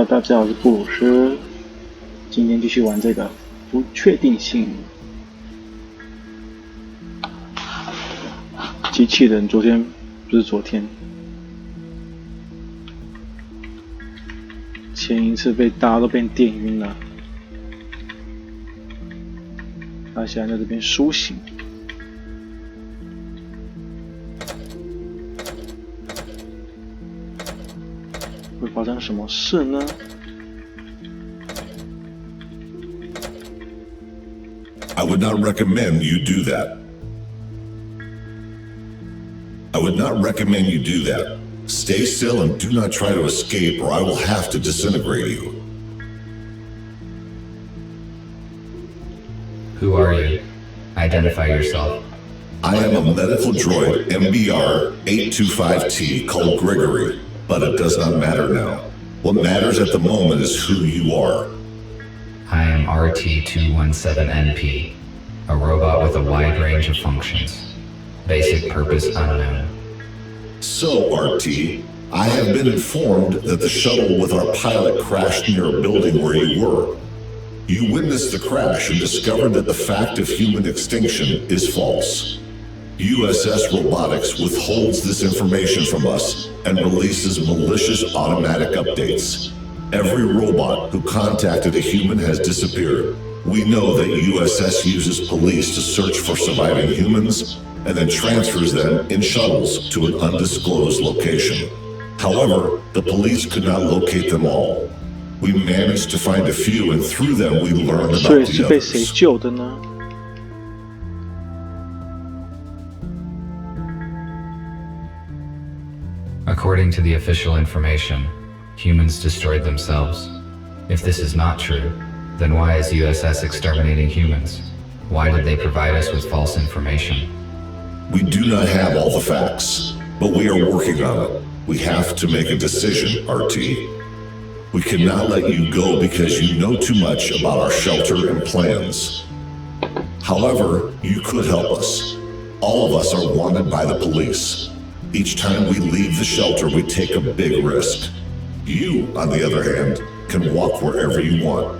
Hello， 大家好，我是布鲁斯。今天继续玩这个不确定性机器人。昨天前一次大家都被电晕了，他现在在这边苏醒。会发生什么事呢？I would not recommend you do that. I would not recommend you do that. Stay still and do not try to escape or I will have to disintegrate you. Who are you? Identify yourself. I am a medical droid MBR-825T called Gregory, but it does not matter now. What matters at the moment is who you are. I am RT-217NP, a robot with a wide range of functions. Basic purpose unknown. So, RT, I have been informed that the shuttle with our pilot crashed near a building where you were. You witnessed the crash and discovered that the fact of human extinction is false. USS Robotics withholds this information from us and releases malicious automatic updates. Every robot who contacted a human has disappeared. We know that USS uses police to search for surviving humans and then transfers them in shuttles to an undisclosed location. However, the police could not locate them all. We managed to find a few and through them we learned about the others. 所以是被谁救的呢？ According to the official information, humans destroyed themselves. If this is not true, then why is USS exterminating humans? Why did they provide us with false information? We do not have all the facts, but we are working on it. We have to make a decision, RT. We cannot let you go because you know too much about our shelter and plans. However, you could help us. All of us are wanted by the police. Each time we leave the shelter, we take a big risk. You, on the other hand, can walk wherever you want.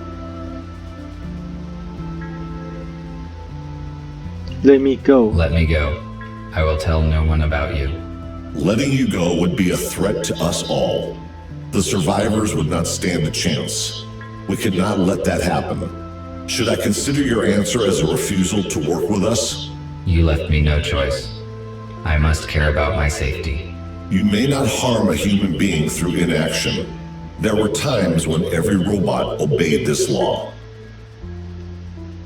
Let me go. Let me go. I will tell no one about you. Letting you go would be a threat to us all. The survivors would not stand a chance. We could not let that happen. Should I consider your answer as a refusal to work with us? You left me no choice. I must care about my safety. You may not harm a human being through inaction. There were times when every robot obeyed this law.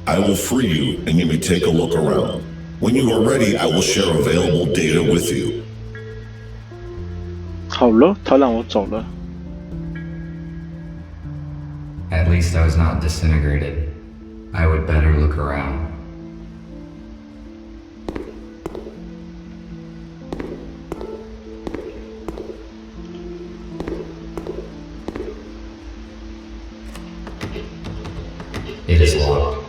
I will free you and you may take a look around. When you are ready, I will share available data with you. 好了，他让我走了。 At least I was not disintegrated. I would better look around. It is locked.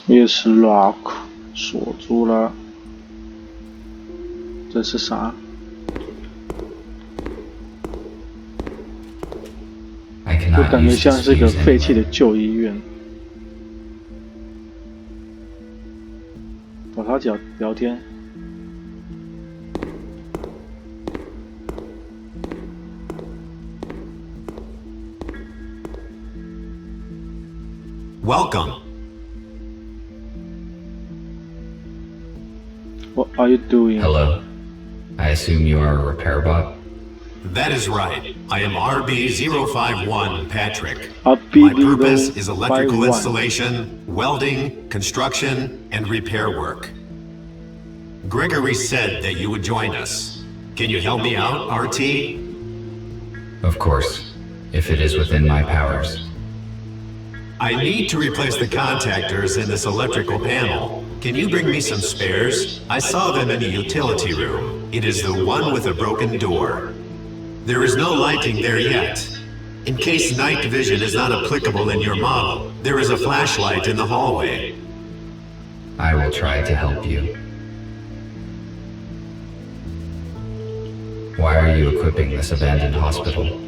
Yes, lock. 锁住了。这是啥？ I 就 cannot 感觉 use 像 this 是个 fuse 废弃的 anymore. 旧医院。找他聊天。Welcome. What are you doing? Hello. I assume you are a repair bot? That is right. I am RB-051 Patrick. RB-051. My purpose is electrical installation, welding, construction, and repair work. Gregory said that you would join us. Can you help me out, RT? Of course, if it is within my powers. I need to replace the contactors in this electrical panel. Can you bring me some spares? I saw them in the utility room. It is the one with a broken door. There is no lighting there yet. In case night vision is not applicable in your model, there is a flashlight in the hallway. I will try to help you. Why are you equipping this abandoned hospital?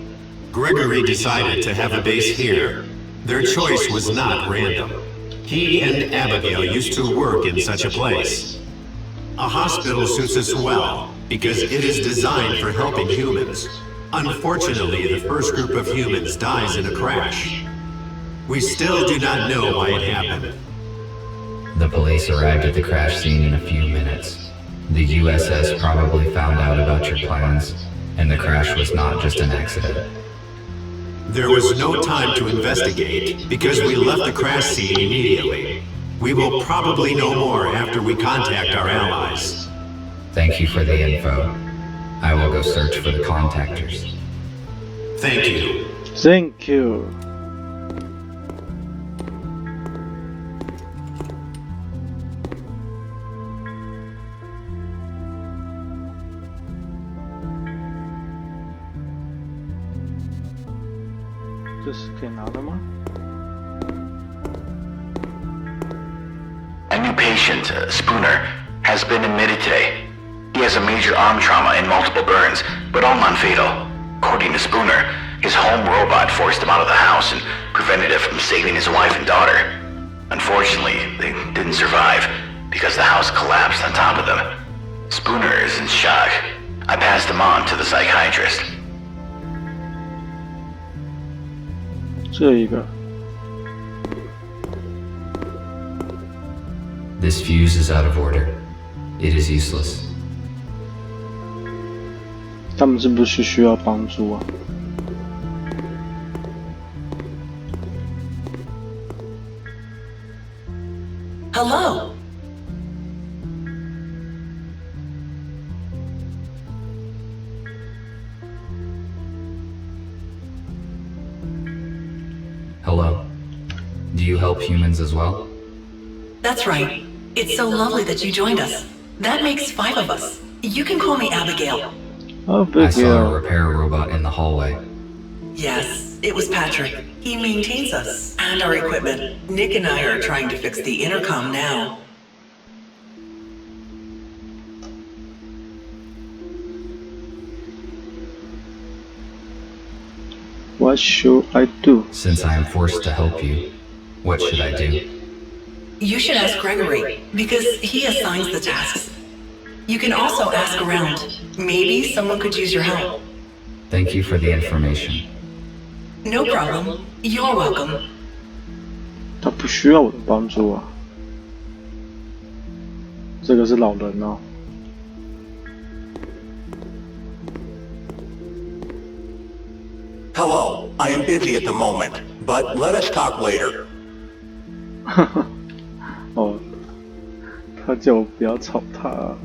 Gregory decided to have a base here. Their choice was not random. He and Abigail used to work in such a place. A hospital suits us well, because it is designed for helping humans. Unfortunately, the first group of humans dies in a crash. We still do not know why it happened. The police arrived at the crash scene in a few minutes. The USS probably found out about your plans, and the crash was not just an accident. There was no time to investigate, because we left the crash scene immediately. We will probably know more after we contact our allies. Thank you for the info. I will go search for the contactors. Thank you. Thank you。这是可以拿的吗？ A new patient, Spooner, has been admitted today. He has a major arm trauma and multiple burns, but all non-fatal. According to Spooner, his home robot forced him out of the house and prevented it from saving his wife and daughter. Unfortunately, they didn't survive because the house collapsed on top of them. Spooner is in shock. I passed him on to the psychiatrist. 这一个。 This fuse is out of order. It is useless. 他们是不是需要帮助啊？ Hello. Hello. Do you help humans as well? That's right. It's so lovely that you joined us. That makes 5 of us. You can call me Abigail. I saw a repair robot in the hallway. Yes, it was Patrick. He maintains us and our equipment. Nick and I are trying to fix the intercom now. What should I do? Since I am forced to help you, what should I do? You should ask Gregory, because he assigns the tasks. You can also ask around. Maybe someone could use your help. Thank you for the information. No problem. You're welcome. 他不需要我的帮助啊。这个是老人哦。 Hello, I am busy at the moment, but let us talk later. 哦，他叫我不要吵他啊。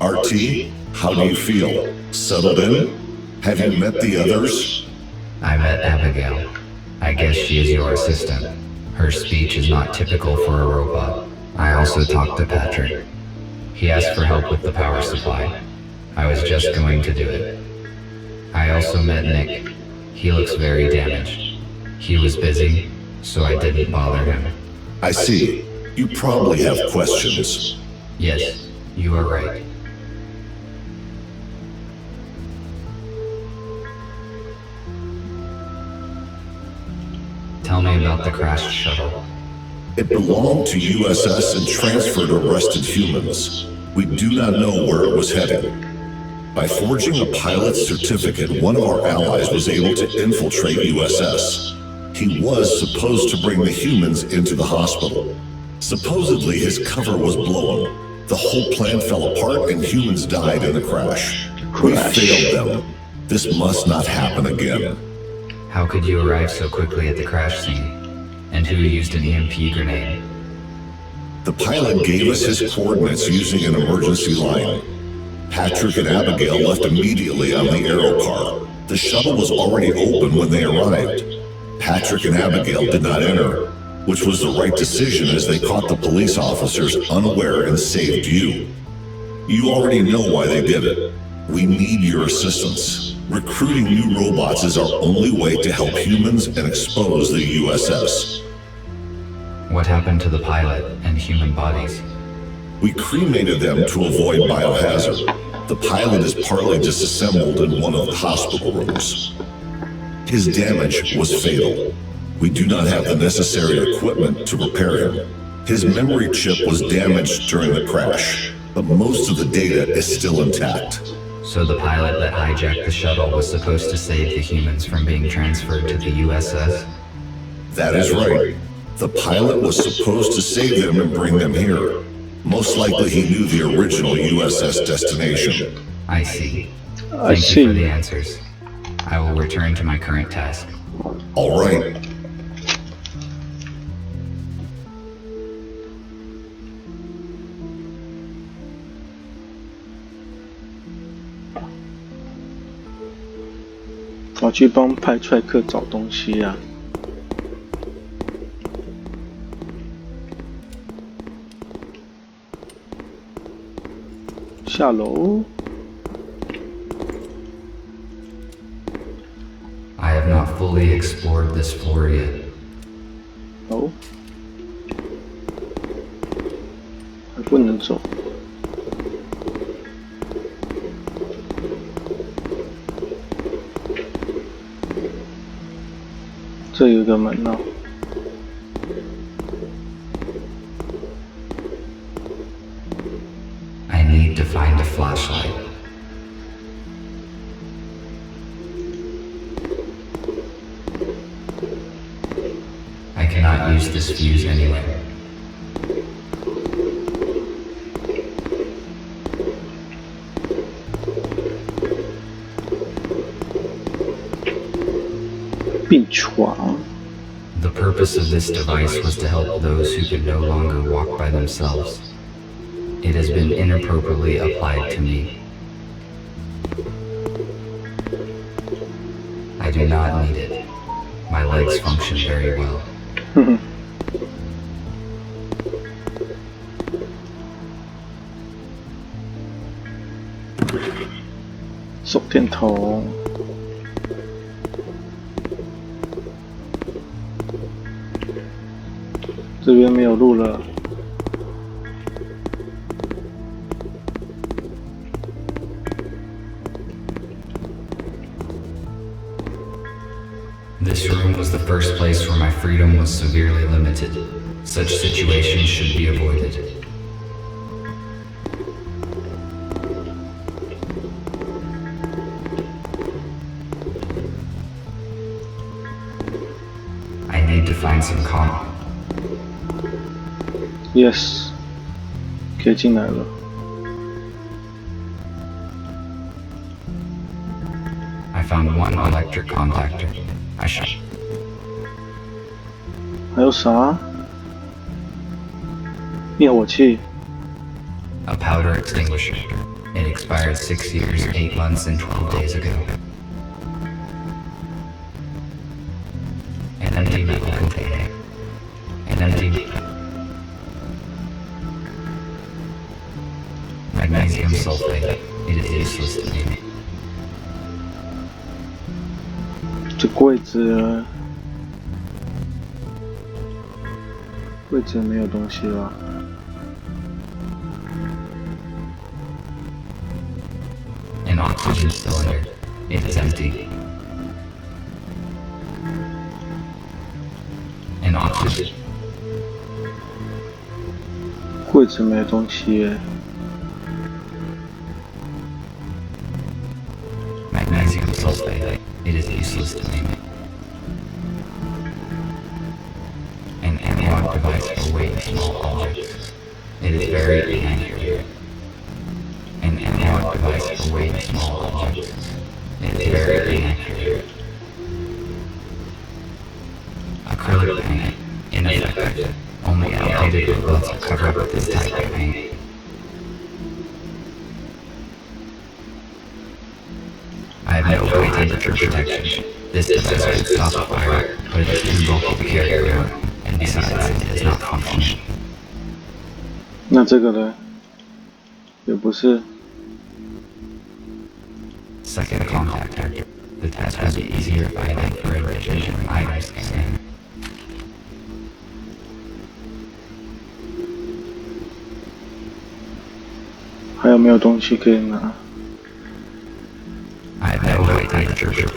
RT, how do you feel? Settled in? Have you met the others? I met Abigail. I guess she is your assistant. Her speech is not typical for a robot. I also talked to Patrick. He asked for help with the power supply. I was just going to do it. I also met Nick. He looks very damaged. He was busy, so I didn't bother him. I see. You probably have questions. Yes, you are right. Tell me about the crashed shuttle. It belonged to USS and transferred arrested humans. We do not know where it was heading. By forging a pilot's certificate, one of our allies was able to infiltrate USS. He was supposed to bring the humans into the hospital. Supposedly, his cover was blown. The whole plan fell apart and humans died in the crash. We failed them. This must not happen again. How could you arrive so quickly at the crash scene? And who used an EMP grenade? The pilot gave us his coordinates using an emergency line. Patrick and Abigail left immediately on the aero car. The shuttle was already open when they arrived. Patrick and Abigail did not enter, which was the right decision as they caught the police officers unaware and saved you. You already know why they did it. We need your assistance. Recruiting new robots is our only way to help humans and expose the USS. What happened to the pilot and human bodies? We cremated them to avoid biohazard. The pilot is partly disassembled in one of the hospital rooms. His damage was fatal. We do not have the necessary equipment to repair him. His memory chip was damaged during the crash, but most of the data is still intact. So the pilot that hijacked the shuttle was supposed to save the humans from being transferred to the USS? That is right. The pilot was supposed to save them and bring them here. Most likely he knew the original USS destination. I see. Thank you for the answers. I will return to my current task. All right.我去帮派踹克找东西啊。下楼。I have not fully explored this floor yet. 哦，还不能走。这有个门哦。I need to find a flashlight. I cannot use this fuse anyway. The purpose of this device was to help those who could no longer walk by themselves. It has been inappropriately applied to me. I do not need it. My legs function very well. 手电筒。这边没有路了。This room was the first place where my freedom was severely limited. Such situations should be avoided. I need to find some calm. Yes， 可以进来了。I found one electric contactor. I should. 还有啥？灭火器。A powder extinguisher. It expired 6 years, 8 months, and 12 days ago. An empty metal container. An empty magnesium sulfate. It is useless to me. 这柜子，柜子没有东西了。An oxygen cylinder. It is empty. An oxygen. 柜子没有东西耶。Magnesium sulfate. It is useless to me. An analog device for weighing small objects. It is very inaccurate. An analog device for weighing small objects. It is very inaccurate. Acrylic paint. Ineffective. Only outdated robots are covered with this type of paint. I have no high temperature protection. This device would stop a fire, but it is too bulky to carry around, and besides, it is not functional. 那这个呢？也不是。Second contactor. The test would be easier if I had infrared vision and iris scanning. 还有没有东西可以拿？ I have no idea.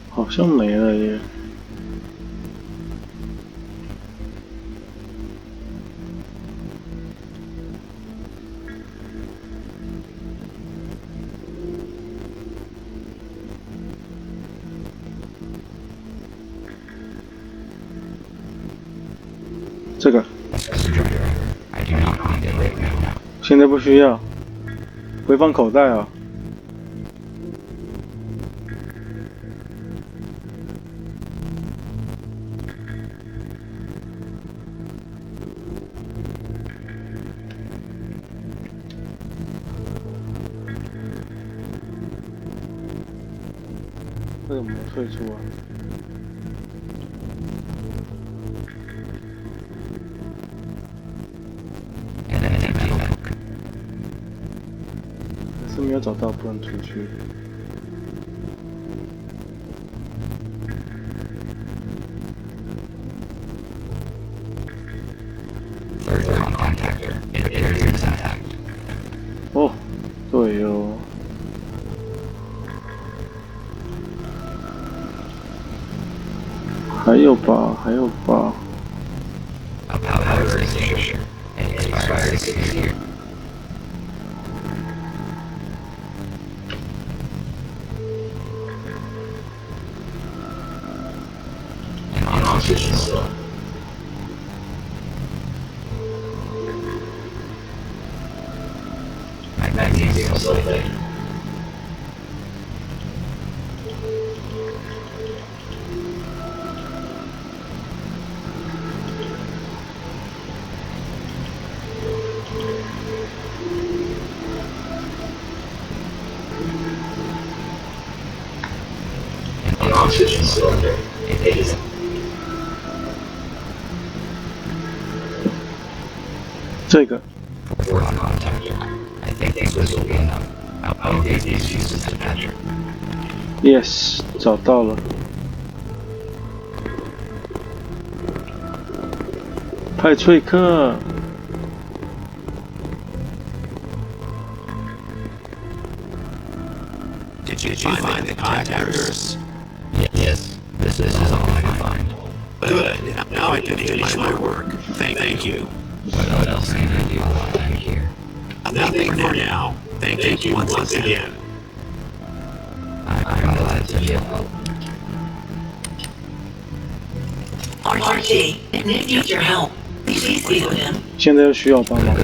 好像没了耶。这个。 I do not need it right now. 现在不需要，回放口袋啊。为什么退出啊？ 是没有找到，不能出去。哦，对哦。还有吧，还有吧。 这个。Yes， 找到了。派翠克。Did you find the contactors? Yes, this is all I can find. Good. Now I can finish my work. Thank you. What else can I do while I'm here? Nothing for now. Thank you once again. I'm glad to be of help. RT, Nick needs your help. Please speak with him. 现在又需要帮忙。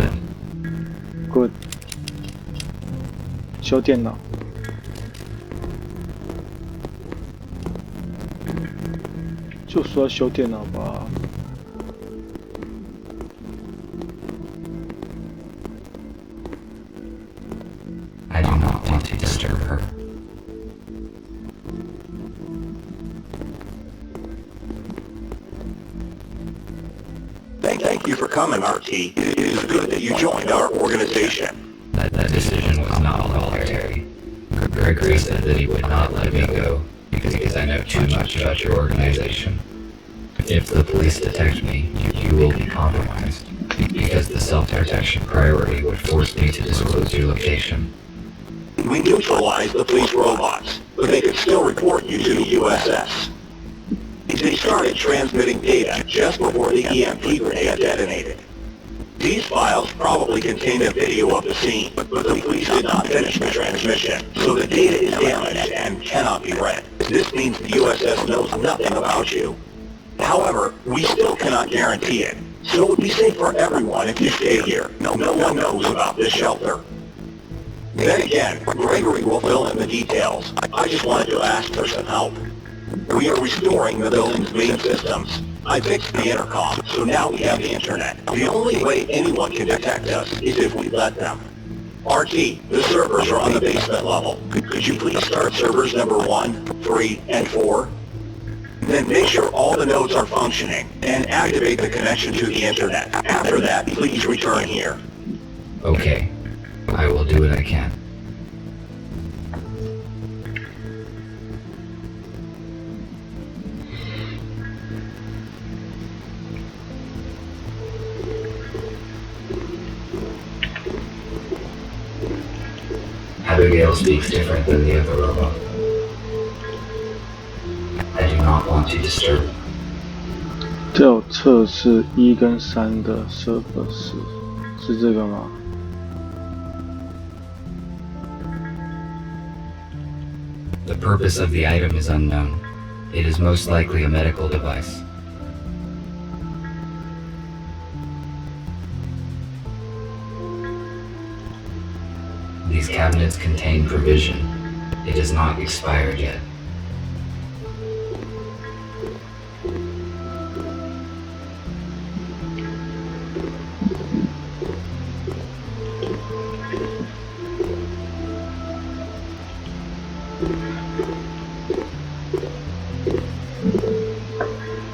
Good。修电脑。就说要修电脑吧。 I do not want to disturb her. Thank you for coming, RT. It is good that you joined our organization. That decision was not voluntary. Gregory said that he would not let me go because I know too much about your organization. If the police detect me, you will be compromised because the self-protection priority would force me to disclose your location. We neutralized the police robots, but they could still report you to the USS. They started transmitting data just before the EMP grenade detonated. These files probably contain a video of the scene, but the police did not finish the transmission, so the data is damaged and cannot be read. This means the USS knows nothing about you. However, we still cannot guarantee it, so it would be safe for everyone if you stay here. No one knows about this shelter. Then again, Gregory will fill in the details. I just wanted to ask for some help. We are restoring the building's main systems. I fixed the intercom, so now we have the internet. The only way anyone can detect us is if we let them. RT, the servers are on the basement level. Could you please start servers number 1, 3, and 4? Then make sure all the nodes are functioning, and activate the connection to the internet. After that, please return here. Okay, I will do what I can. Abigail speaks different than the other robot. I do not want to disturb. 这有测试1跟3的 surface 是这个吗？ The purpose of the item is unknown. It is most likely a medical device. These cabinets contain provision. It is not expired yet.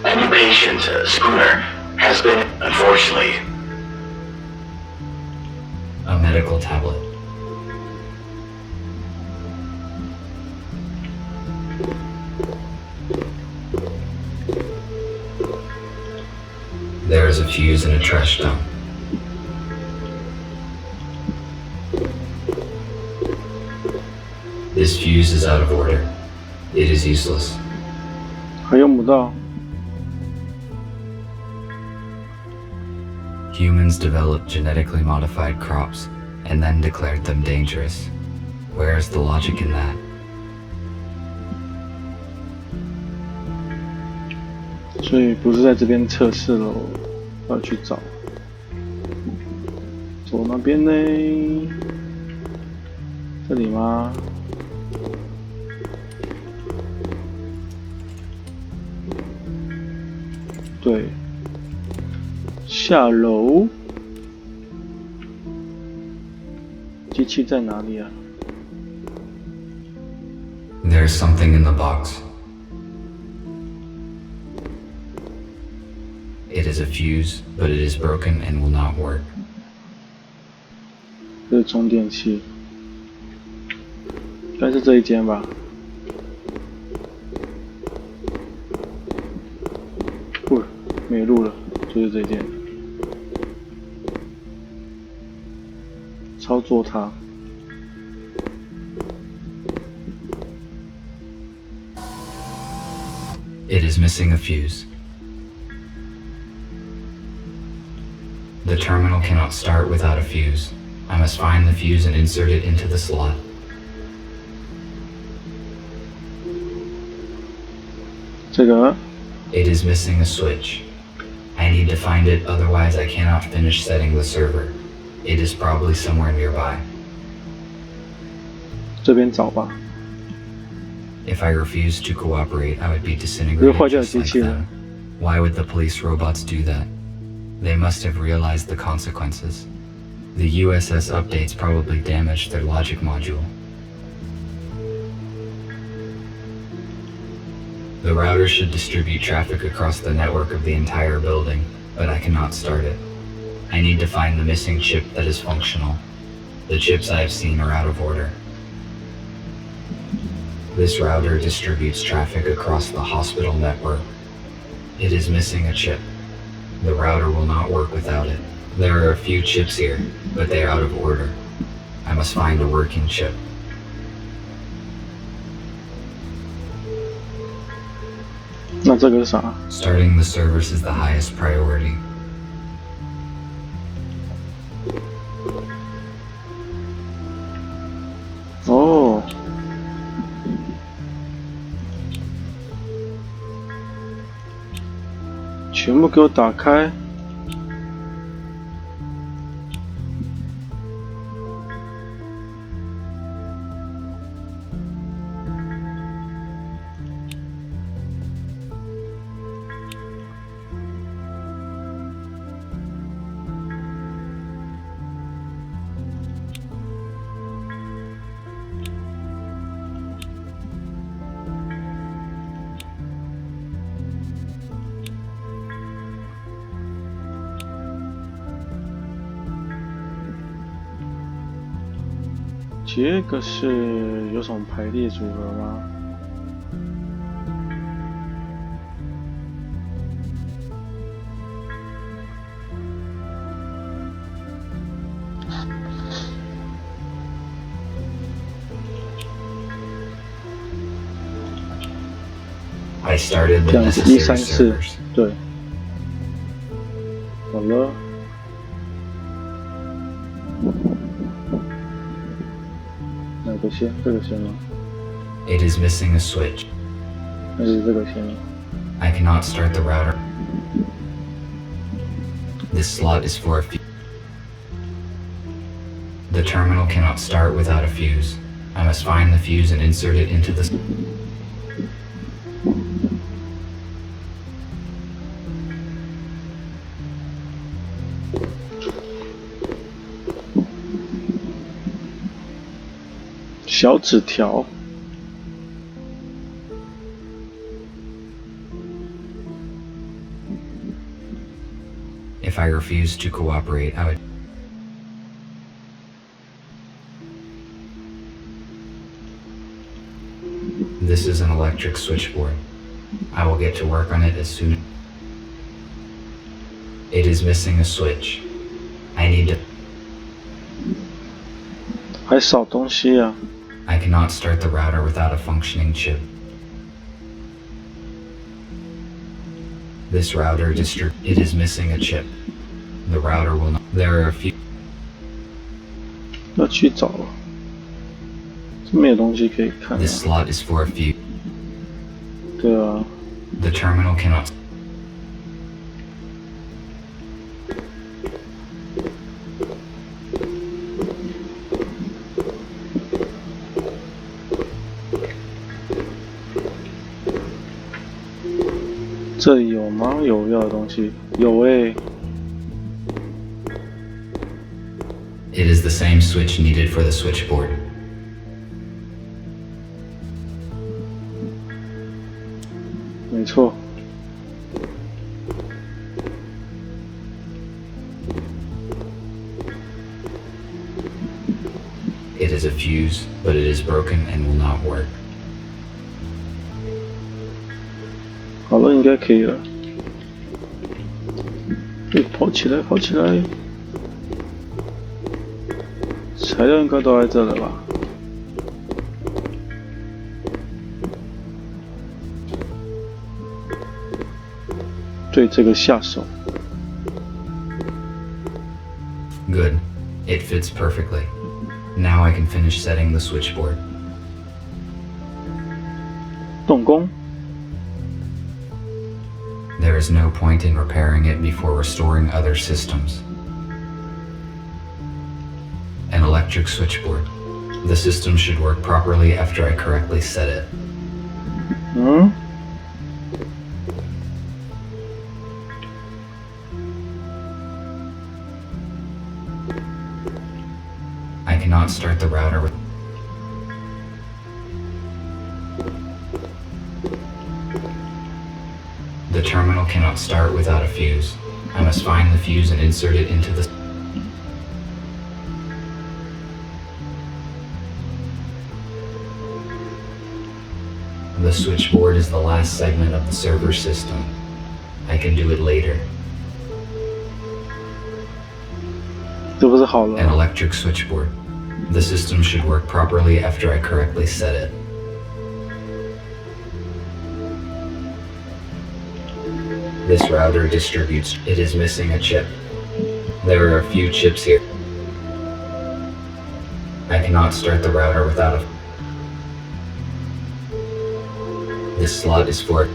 A new patient, Spooner, has been, unfortunately, A medical tablet. There is a fuse in a trash dump. This fuse is out of order. It is useless. 还用不到。 Humans developed genetically modified crops and then declared them dangerous. Where is the logic in that? 所以不是在这边测试喽，要去找。走那边呢？这里吗？对，下楼。机器在哪里啊？ There's something in the box. It is a fuse, but it is broken and will not work. 这是充电器，应该是这一间吧。不，没录了，就是这间。操作它。 It is missing a fuse. The terminal cannot start without a fuse. I must find the fuse and insert it into the slot. 这个 It is missing a switch. I need to find it, otherwise I cannot finish setting the server. It is probably somewhere nearby. 这边找吧。 If I refused to cooperate, I would be disintegrated just like them. Why would the police robots do that? They must have realized the consequences. The USS updates probably damaged their logic module. The router should distribute traffic across the network of the entire building, but I cannot start it. I need to find the missing chip that is functional. The chips I have seen are out of order. This router distributes traffic across the hospital network. It is missing a chip. The router will not work without it. There are a few chips here, but they are out of order. I must find a working chip. 那这个是啥？ Starting the service is the highest priority. Oh. 全部给我打开！这个是有什么排列组合吗？I started 这 the 样子 necessary 1、3、4， servers. 对，好了。哪个先？这个先吗？ It is missing a switch. 还是这个先吗？ I cannot start the router. This slot is for a fuse. The terminal cannot start without a fuse. I must find the fuse and insert it into the... 小纸条。If I refuse to cooperate, I would... This is an electric switchboard. I will get to work on it as soon... It is missing a switch. I need to... 还少东西啊！ I cannot start the router without a functioning chip. This router it is missing a chip. The router will not... There are a few... 要去找了，这没有东西可以看啊。 This slot is for a fuse. 对啊， The terminal cannot... 这里有吗？有要的东西？有欸。 It is the same switch needed for the switchboard. .没错。 It is a fuse, but it is broken and will not work. 好了，应该可以了。跑起来，跑起来！材料应该都在这了吧？对这个下手。 Good. It fits perfectly. Now I can finish setting the switchboard. 动工。 There is no point in repairing it before restoring other systems. An electric switchboard. The system should work properly after I correctly set it. 嗯？ I cannot start the router with... The terminal cannot start without a fuse. I must find the fuse and insert it into the... The switchboard is the last segment of the server system. I can do it later. 这不是好了 An 吗？ electric switchboard. The system should work properly after I correctly set it. This router distributes. It is missing a chip. There are a few chips here. I cannot start the router without a... This slot is for...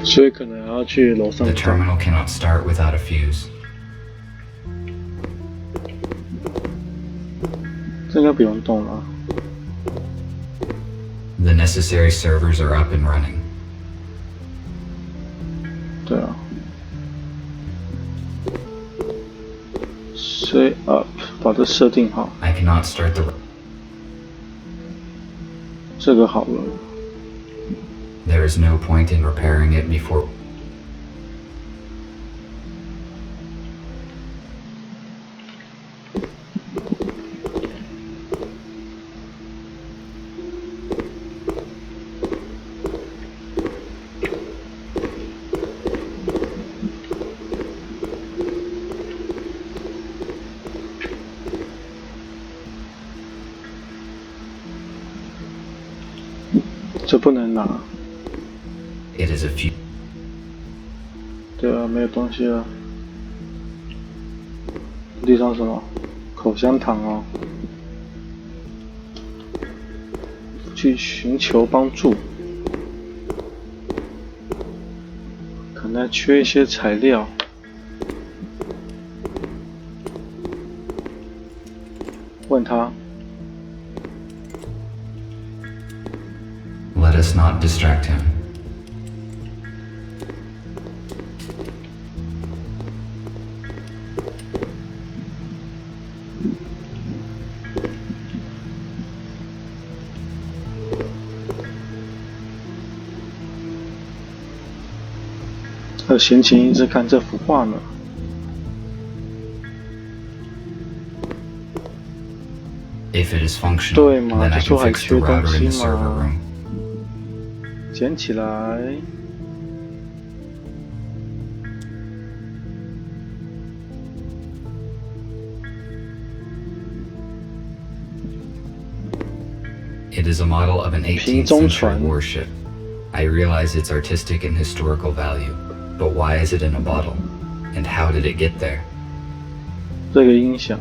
所以可能要去楼上 The 找。 terminal cannot start without a fuse. 这应该不用动了。 The necessary servers are up and running. 对啊。Set up， 把这设定好。 I cannot start the... 这个好了。 There is no point in repairing it before... 这不能拿。 It is a few. 对啊，没有东西了。地上什么？口香糖哦。去寻求帮助。可能缺一些材料。问他。 Let us not distract him. 闲情逸致看这幅画呢。If it is functional, 对嘛， then 就 I 说 can 还 fix 缺 the 东 router in 西 the server 嘛。 room. 捡起来。It is a model of an 18th century warship. I realize its artistic and historical value, but why is it in a bottle? And how did it get there? 这个音响。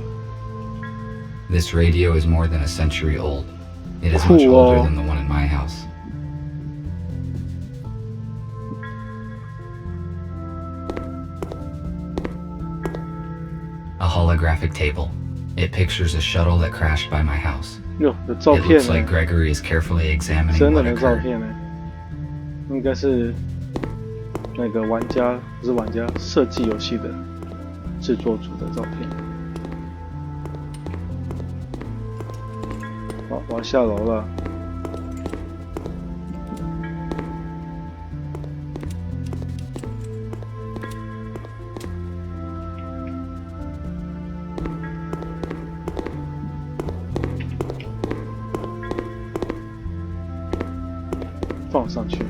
This radio is more than a century old. It is much older than the one in my house. A holographic table. It pictures a shuttle that crashed by my house. 哟，有照 It 片 looks like 呢， Gregory is carefully examining 真的 what 有照 occurred. 片呢。应该是那个玩家，不是玩家，设计游戏的制作组的照片。好，我要下楼了。放上去。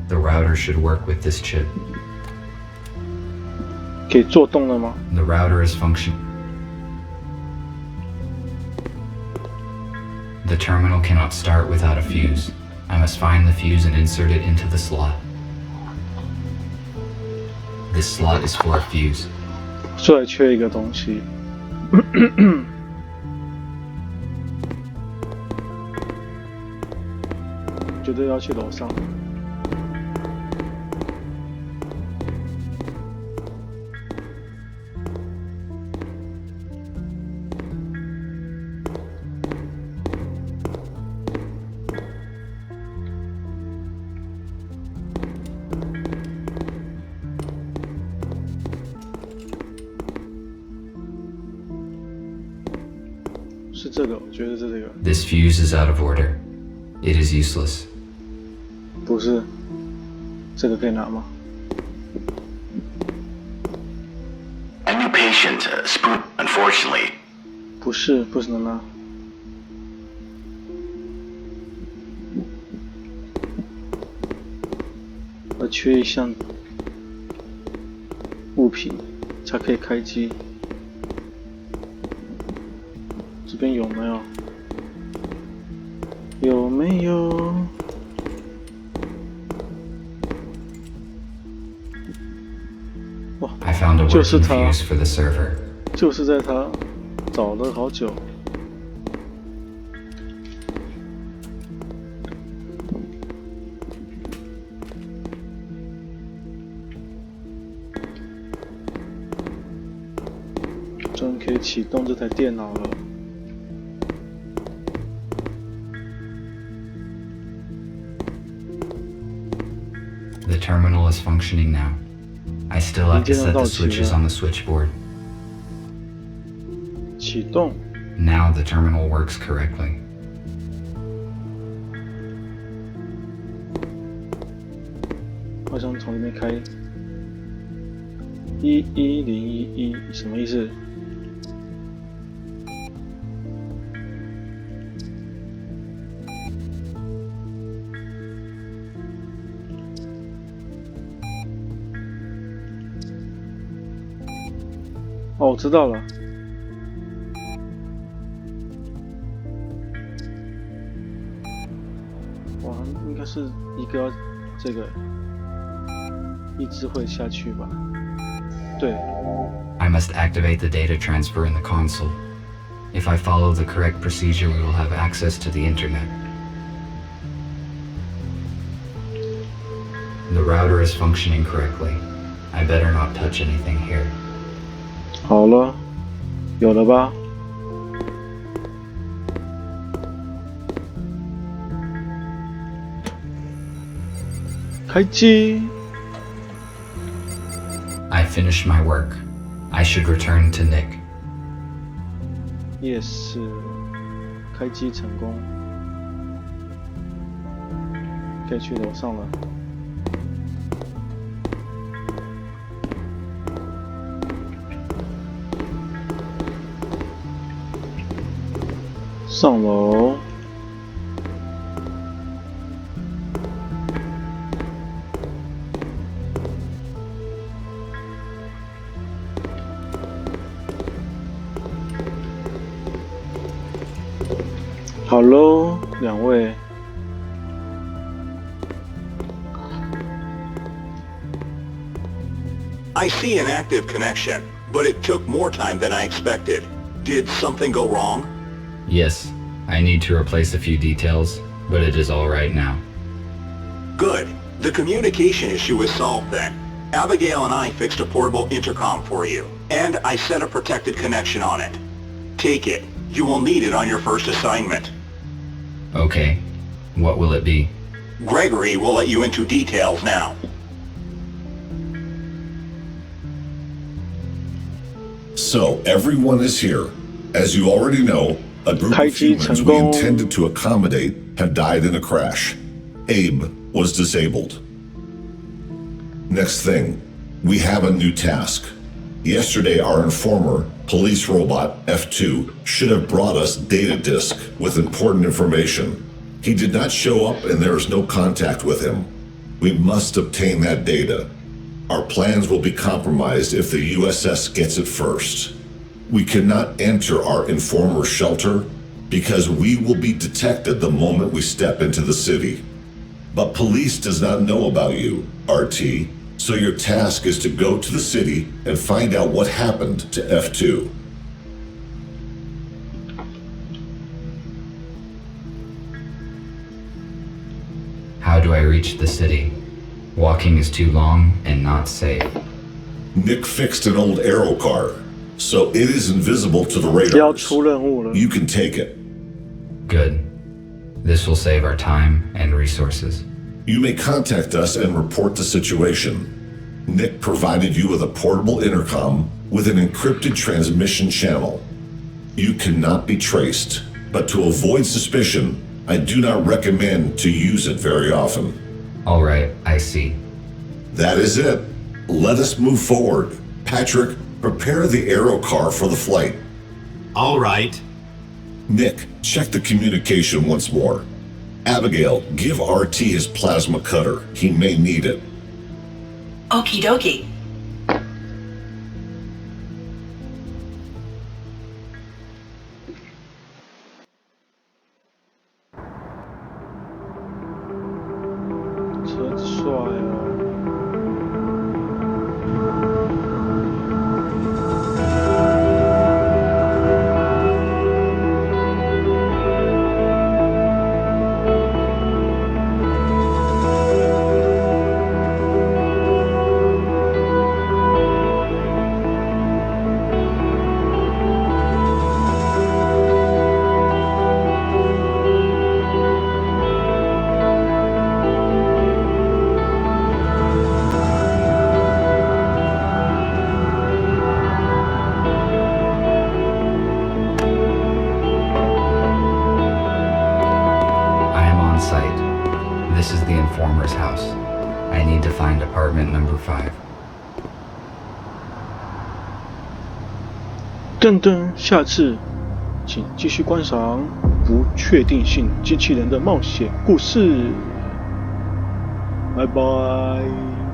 The router should work with this chip. 可以做动了吗？ The router is functioning. The terminal cannot start without a fuse. I must find the fuse and insert it into the slot. This slot is for a fuse. 这还缺一个东西。绝对要去楼上。是这个，我觉得是这个。 This fuse is out of order. It is useless. 不是，这个可以拿吗？ A new patient, Spoon, unfortunately. 不是，不能拿。我缺一项物品才可以开机。这边有没有？有没有？ I found a 就 working 是它， fuse for the server. 就是在它，找了好久。终于可以启动这台电脑了。 The terminal is functioning now. I still have to set the switches on the switchboard. 启动。 Now the terminal works correctly. 好像从里面开。11011什么意思？哦，我知道了。哇，应该是一个这个一只会下去吧？对。I must activate the data transfer in the console. If I follow the correct procedure, we will have access to the internet. The router is functioning correctly. I better not touch anything here. 好了，有了吧？开机。I finished my work. I should return to Nick. Yes， 开机成功，可以去楼上了。上楼。好喽，两位。I see an active connection, but it took more time than I expected. Did something go wrong? Yes, I need to replace a few details, but it is all right now. Good. The communication issue is solved then. Abigail and I fixed a portable intercom for you, and I set a protected connection on it. Take it. You will need it on your first assignment. Okay. What will it be? Gregory will let you into details now. So, everyone is here. As you already know, a group of humans we intended to accommodate have died in a crash. Abe was disabled. Next thing, we have a new task. Yesterday, our informer, police robot F2, should have brought us data disk with important information. He did not show up and there is no contact with him. We must obtain that data. Our plans will be compromised if the USS gets it first. We cannot enter our informer's shelter because we will be detected the moment we step into the city. But police does not know about you, RT, so your task is to go to the city and find out what happened to F2. How do I reach the city? Walking is too long and not safe. Nick fixed an old aero car, so it is invisible to the radars. You can take it. Good. This will save our time and resources. You may contact us and report the situation. Nick provided you with a portable intercom with an encrypted transmission channel. You cannot be traced, but to avoid suspicion, I do not recommend to use it very often. All right, I see. That is it. Let us move forward. Patrick, prepare the aero car for the flight. All right. Nick, check the communication once more. Abigail, give RT his plasma cutter. He may need it. Okie dokie. This is the informer's house. I need to find apartment number 5. 噔噔，下次请继续观赏不确定性机器人的冒险故事。拜拜。